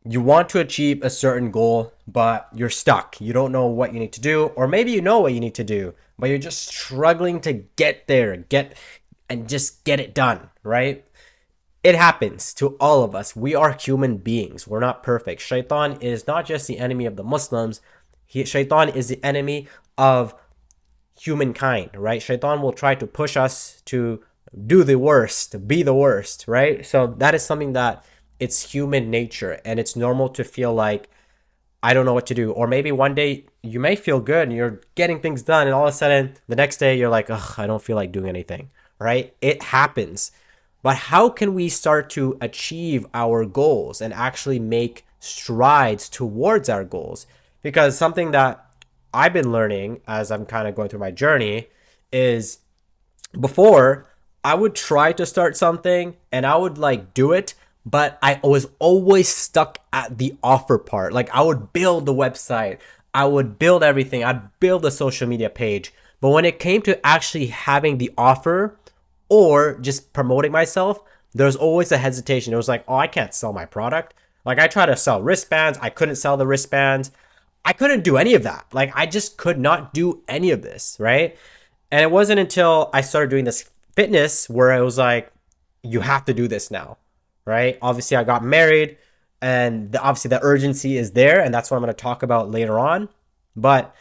You want to achieve a certain goal, but you're stuck. You don't know what you need to do, or maybe you know what you need to do, but you're just struggling to get there, just get it done, right? It happens to all of us. We are human beings. We're not perfect. Shaitan is not just the enemy of the Muslims. Shaitan is the enemy of humankind, right? Shaitan will try to push us to do the worst, to be the worst, right? So that is something that it's human nature, and it's normal to feel like I don't know what to do. Or maybe one day you may feel good and you're getting things done, and all of a sudden the next day you're like, ugh, I don't feel like doing anything, right? It happens. But how can we start to achieve our goals and actually make strides towards our goals? Because something that I've been learning as I'm kind of going through my journey is before I would try to start something and I would like do it, but I was always stuck at the offer part. Like I would build the website, I would build everything, I'd build a social media page. But when it came to actually having the offer or just promoting myself, there's always a hesitation. It was like, oh, I can't sell my product. Like I tried to sell wristbands, I couldn't sell the wristbands. I couldn't do any of that. Like I just could not do any of this, right? And it wasn't until I started doing this fitness where I was like, you have to do this now, right? Obviously, I got married, and obviously the urgency is there, and that's what I'm going to talk about later on. But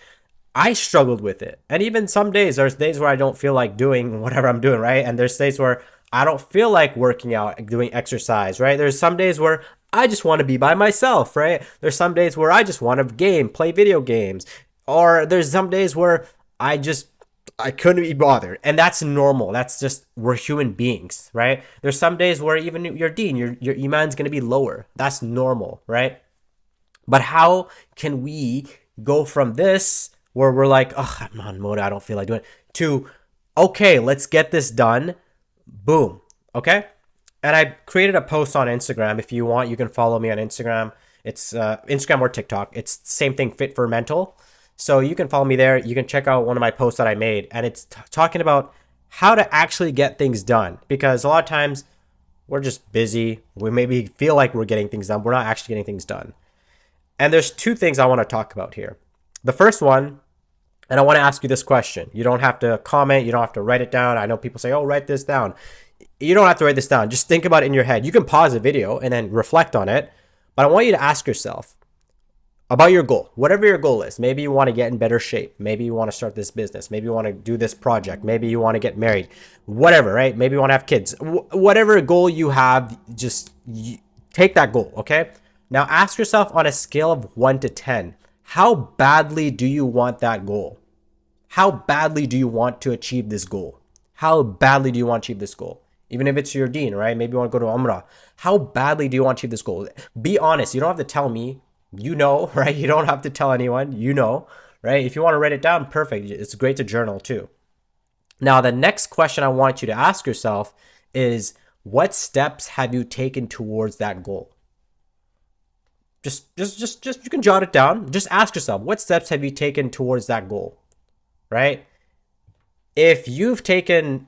I struggled with it. And even some days, there's days where I don't feel like doing whatever I'm doing, right? And there's days where I don't feel like working out, doing exercise, right? There's some days where I just want to be by myself, right? There's some days where I just want to play video games. Or there's some days where I couldn't be bothered. And that's normal. That's just, we're human beings, right? There's some days where even your Deen, your iman's going to be lower. That's normal, right? But how can we go from this where we're like, oh, I'm on mode, I don't feel like doing it, to, okay, let's get this done. Boom. Okay. And I created a post on Instagram. If you want, you can follow me on Instagram. It's Instagram or TikTok. It's the same thing, Fit for Mental. So you can follow me there. You can check out one of my posts that I made, and it's talking about how to actually get things done. Because a lot of times we're just busy. We maybe feel like we're getting things done. We're not actually getting things done. And there's two things I want to talk about here. The first one, and I want to ask you this question. You don't have to comment. You don't have to write it down. I know people say, oh, write this down. You don't have to write this down. Just think about it in your head. You can pause the video and then reflect on it. But I want you to ask yourself about your goal, whatever your goal is. Maybe you want to get in better shape. Maybe you want to start this business. Maybe you want to do this project. Maybe you want to get married. Whatever, right? Maybe you want to have kids. Whatever goal you have, just take that goal, okay? Now ask yourself on a scale of 1 to 10, how badly do you want that goal? How badly do you want to achieve this goal? How badly do you want to achieve this goal? Even if it's your Deen, right? Maybe you want to go to Umrah. How badly do you want to achieve this goal? Be honest. You don't have to tell me. You know, right? You don't have to tell anyone. You know, right? If you want to write it down, perfect. It's great to journal too. Now, the next question I want you to ask yourself is, what steps have you taken towards that goal? Just you can jot it down. Just ask yourself, what steps have you taken towards that goal, right? If you're taking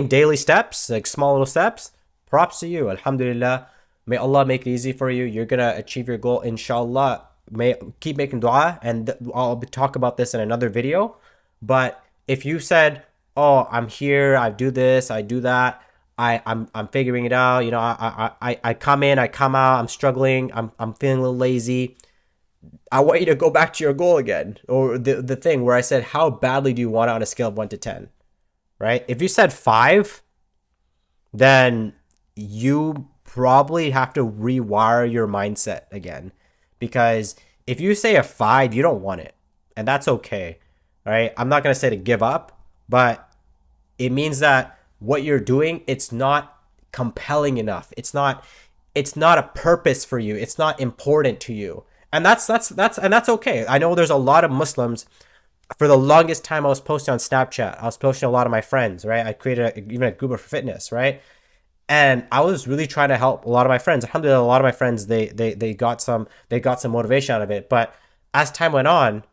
daily steps, like small little steps, props to you. Alhamdulillah. May Allah make it easy for you. You're going to achieve your goal, inshallah. May keep making dua, and I'll talk about this in another video. But if you said, oh, I'm here, I do this, I do that, I'm figuring it out, you know, I come in, I come out, I'm struggling, I'm feeling a little lazy. I want you to go back to your goal again, or the thing where I said, how badly do you want it on a scale of 1 to 10, right? If you said 5, then you probably have to rewire your mindset again, because if you say a 5, you don't want it, and that's okay, right? I'm not going to say to give up, but it means that what you're doing, it's not compelling enough. It's not a purpose for you. It's not important to you. And that's okay. I know there's a lot of Muslims. For the longest time, I was posting on Snapchat. I was posting a lot of my friends, right? I created even a group of fitness, right? And I was really trying to help a lot of my friends. Alhamdulillah, a lot of my friends, they got some motivation out of it. But as time went on,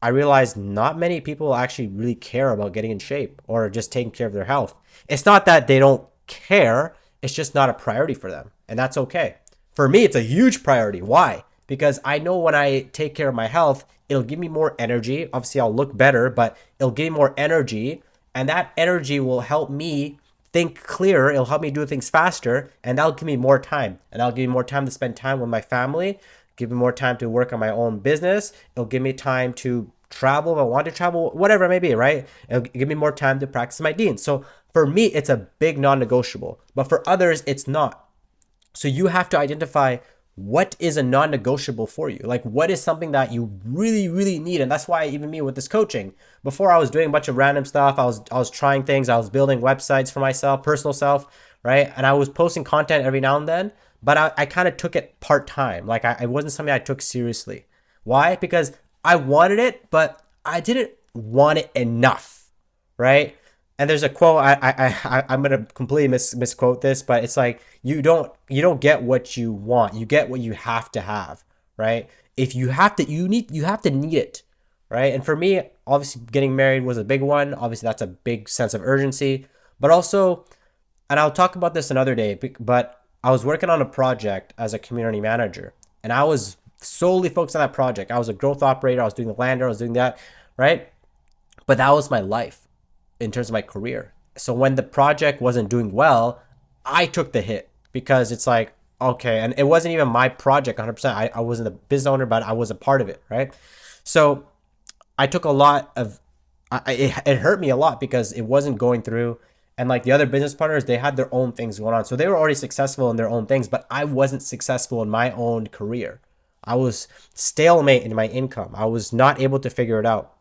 I realized not many people actually really care about getting in shape or just taking care of their health. It's not that they don't care. It's just not a priority for them. And that's okay. For me, it's a huge priority. Why? Because I know when I take care of my health, it'll give me more energy. Obviously, I'll look better, but it'll give me more energy. And that energy will help me think clearer. It'll help me do things faster. And that'll give me more time. And that'll give me more time to spend time with my family, give me more time to work on my own business. It'll give me time to travel if I want to travel, whatever it may be, right? It'll give me more time to practice my Deen. So for me, it's a big non-negotiable. But for others, it's not. So you have to identify what is a non-negotiable for you. Like what is something that you really, really need. And that's why even me with this coaching, before I was doing a bunch of random stuff, I was trying things, I was building websites for myself, personal self, right? And I was posting content every now and then, but I kind of took it part-time. Like it wasn't something I took seriously. Why? Because I wanted it, but I didn't want it enough, right? And there's a quote I'm gonna completely misquote this, but it's like you don't get what you want, you get what you have to have, right? If you have to, you have to need it, right? And for me, obviously, getting married was a big one. Obviously, that's a big sense of urgency, but also, and I'll talk about this another day, but I was working on a project as a community manager, and I was solely focused on that project. I was a growth operator. I was doing the lander. I was doing that, right? But that was my life in terms of my career. So when the project wasn't doing well, I took the hit because it's like, okay, and it wasn't even my project 100%. I wasn't a business owner, but I was a part of it, right? So I took a lot of, it hurt me a lot because it wasn't going through. And like the other business partners, they had their own things going on. So they were already successful in their own things, but I wasn't successful in my own career. I was stalemate in my income. I was not able to figure it out.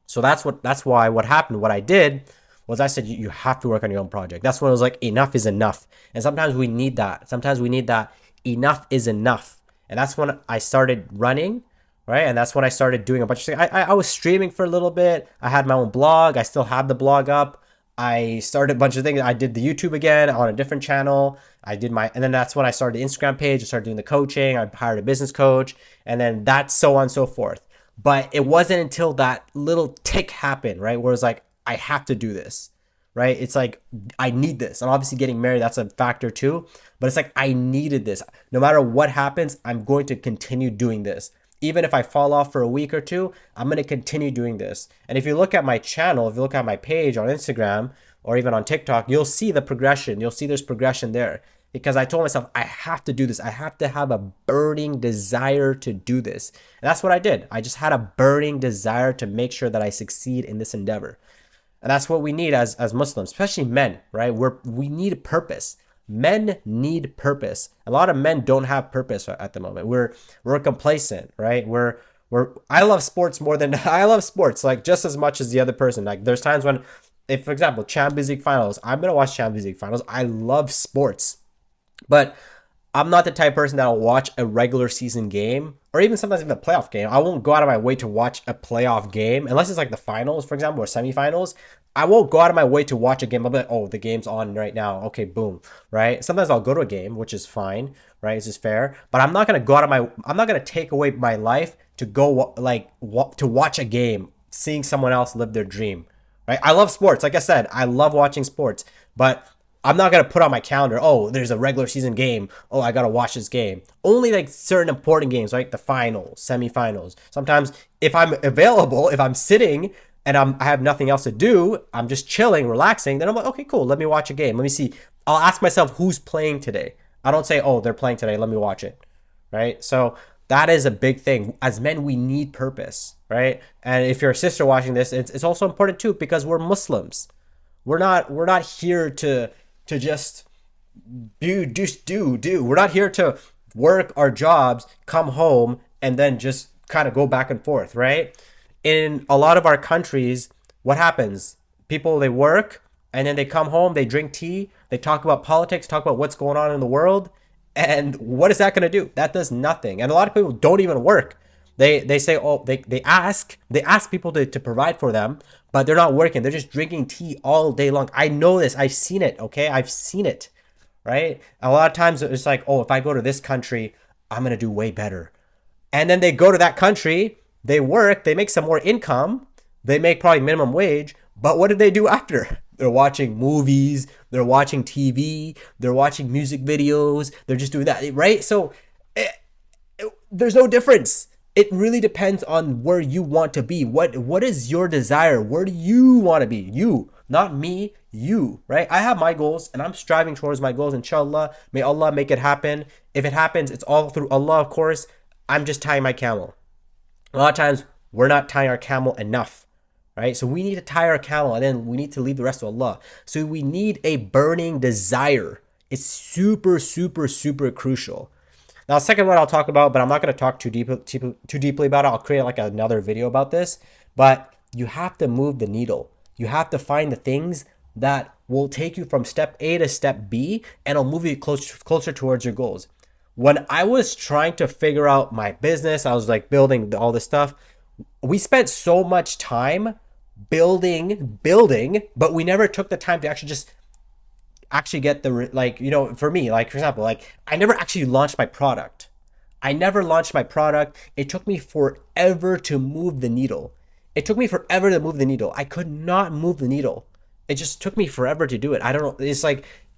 So that's why what happened, what I did was I said, you have to work on your own project. That's when it was like, enough is enough. And sometimes we need that. Sometimes we need that enough is enough. And that's when I started running, right? And that's when I started doing a bunch of things. I was streaming for a little bit. I had my own blog. I still have the blog up. I started a bunch of things. I did the YouTube again on a different channel. And then that's when I started the Instagram page. I started doing the coaching. I hired a business coach, and then that's so on and so forth. But it wasn't until that little tick happened, right? Where it's like, I have to do this, right? It's like, I need this. And obviously getting married, that's a factor too. But it's like, I needed this. No matter what happens, I'm going to continue doing this. Even if I fall off for a week or two, I'm going to continue doing this. And if you look at my channel, if you look at my page on Instagram or even on TikTok, you'll see the progression. You'll see there's progression there. Because I told myself, I have to do this. I have to have a burning desire to do this. And that's what I did. I just had a burning desire to make sure that I succeed in this endeavor. And that's what we need as Muslims, especially men, right? We need purpose. Men need purpose. A lot of men don't have purpose at the moment. We're complacent, right? I love sports more than I love sports, like just as much as the other person. Like there's times when, if for example, Champions League finals, I'm gonna watch Champions League finals. I love sports. But I'm not the type of person that'll watch a regular season game or even sometimes even a playoff game. I won't go out of my way to watch a playoff game unless it's like the finals, for example, or semifinals. I won't go out of my way to watch a game. I'll be like, oh, the game's on right now. Okay, boom, right? Sometimes I'll go to a game, which is fine, right? It's just fair. But I'm not gonna I'm not gonna take away my life to go to watch a game, seeing someone else live their dream, right? I love sports. Like I said, I love watching sports, but I'm not going to put on my calendar, oh, there's a regular season game. Oh, I got to watch this game. Only like certain important games, like the finals, semifinals. Sometimes if I'm available, if I'm sitting and I have nothing else to do, I'm just chilling, relaxing, then I'm like, okay, cool. Let me watch a game. Let me see. I'll ask myself who's playing today. I don't say, oh, they're playing today. Let me watch it. Right? So that is a big thing. As men, we need purpose, right? And if you're a sister watching this, it's also important too because we're Muslims. We're not here to just do. We're not here to work our jobs, come home, and then just kind of go back and forth, right? In a lot of our countries, what happens? People, they work, and then they come home, they drink tea, they talk about politics, talk about what's going on in the world, and what is that going to do? That does nothing. And a lot of people don't even work. They say, oh, they ask people to provide for them, but they're not working. They're just drinking tea all day long. I know this. I've seen it. Okay. I've seen it. Right. A lot of times it's like, oh, if I go to this country, I'm going to do way better. And then they go to that country, they work, they make some more income. They make probably minimum wage. But what did they do after? They're watching movies. they're watching TV, they're watching music videos, they're just doing that, right? So there's no difference. It really depends on where you want to be. What is your desire? Where do you want to be? You, not me, you, right? I have my goals and I'm striving towards my goals. Inshallah, may Allah make it happen. If it happens, it's all through Allah, of course. I'm just tying my camel. A lot of times we're not tying our camel enough, right? So we need to tie our camel and then we need to leave the rest to Allah. So we need a burning desire. It's super, super, super crucial. Now, second one I'll talk about, but I'm not going to talk too deeply about it. I'll create like another video about this. But you have to move the needle. You have to find the things that will take you from step A to step B, and it'll move you closer towards your goals. When I was trying to figure out my business, I was like building all this stuff. We spent so much time building, but we never took the time to actually get the, like, you know, for me, like, for example, like, I never actually launched my product. It took me forever to move the needle. I could not move the needle. It just took me forever to do it. I don't know.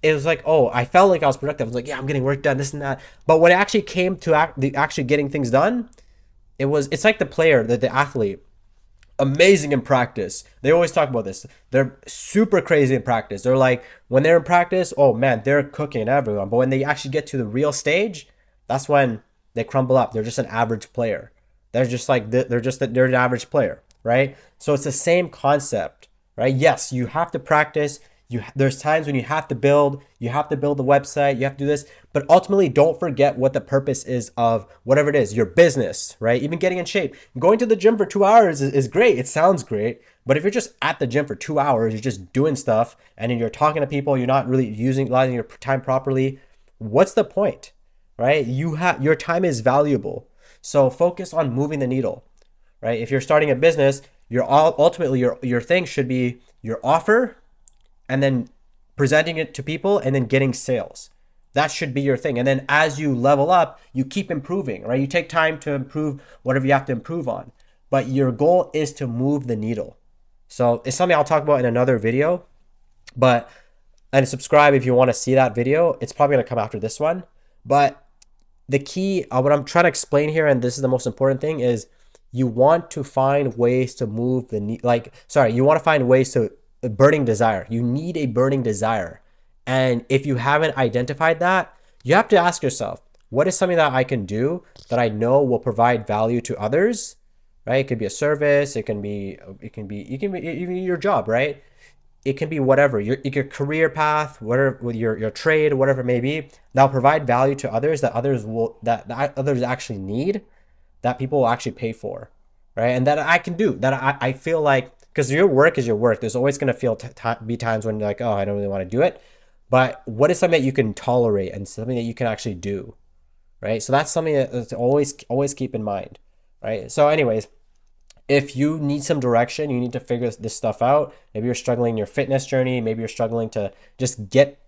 It was like, oh, I felt like I was productive. I was like, yeah, I'm getting work done, this and that. But when it actually came to actually getting things done, it's like the player, the athlete. Amazing in practice. They always talk about this. They're super crazy in practice. They're like, when they're in practice, oh man, they're cooking everyone. But when they actually get to the real stage, that's when they crumble up. They're just an average player. They're an average player, right? So it's the same concept, right? Yes, you have to practice. There's times when you have to build the website, you have to do this, but ultimately don't forget what the purpose is of whatever it is, your business, right? Even getting in shape. Going to the gym for 2 hours is great. It sounds great. But if you're just at the gym for 2 hours, you're just doing stuff and then you're talking to people, you're not really utilizing your time properly, what's the point, right? Your time is valuable. So focus on moving the needle, right? If you're starting a business, ultimately your thing should be your offer, and then presenting it to people and then getting sales. That should be your thing. And then as you level up, you keep improving, right? You take time to improve whatever you have to improve on. But your goal is to move the needle. So it's something I'll talk about in another video. And subscribe if you want to see that video. It's probably going to come after this one. But the key, what I'm trying to explain here, and this is the most important thing, is you want to find ways to move the you want to find ways to a burning desire. You need a burning desire. And if you haven't identified that, you have to ask yourself, what is something that I can do that I know will provide value to others, right? It could be a service. It can be even your job, right? It can be whatever, your career path, whatever, with your trade, whatever it may be, that'll provide value to others that others actually need, that people will actually pay for, right? And that I can do, that I feel like, because your work is your work. There's always going to be times when you're like, oh, I don't really want to do it. But what is something that you can tolerate and something that you can actually do, right? So that's something that always keep in mind, right? So anyways, if you need some direction, you need to figure this stuff out. Maybe you're struggling in your fitness journey. Maybe you're struggling to just get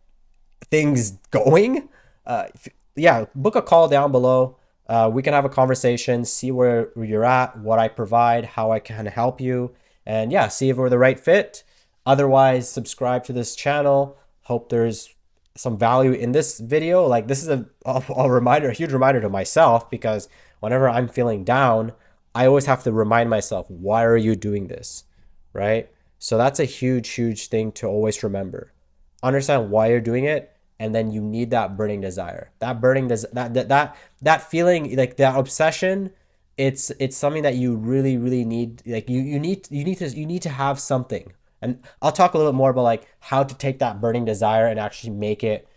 things going. Book a call down below. We can have a conversation, see where you're at, what I provide, how I can help you. And yeah, see if we're the right fit. Otherwise, subscribe to this channel. Hope there's some value in this video. Like, this is a huge reminder to myself, because whenever I'm feeling down, I always have to remind myself, why are you doing this, right? So that's a huge thing to always remember. Understand why you're doing it, and then you need that burning desire. That feeling, like that obsession. It's something that you really need. Like you need to have something. And I'll talk a little bit more about like how to take that burning desire and actually make it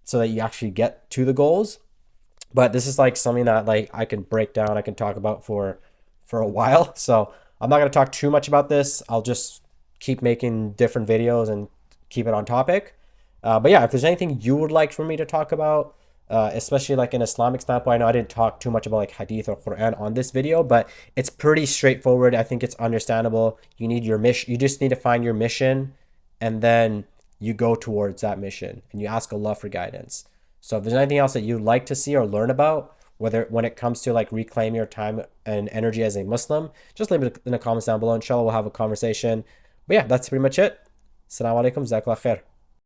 so that you actually get to the goals. But this is like something that like I can break down, I can talk about for a while. So I'm not going to talk too much about this. I'll just keep making different videos and keep it on topic. But yeah, if there's anything you would like for me to talk about, especially like an Islamic standpoint, I know I didn't talk too much about like hadith or Quran on this video, but it's pretty straightforward. I think it's understandable. You need your mission. You just need to find your mission, and then you go towards that mission and you ask Allah for guidance. So if there's anything else that you'd like to see or learn about, whether when it comes to like reclaim your time and energy as a Muslim, just leave it in the comments down below. Inshallah, we'll have a conversation. But yeah, that's pretty much it. Assalamu alaikum. Jazakallah khair.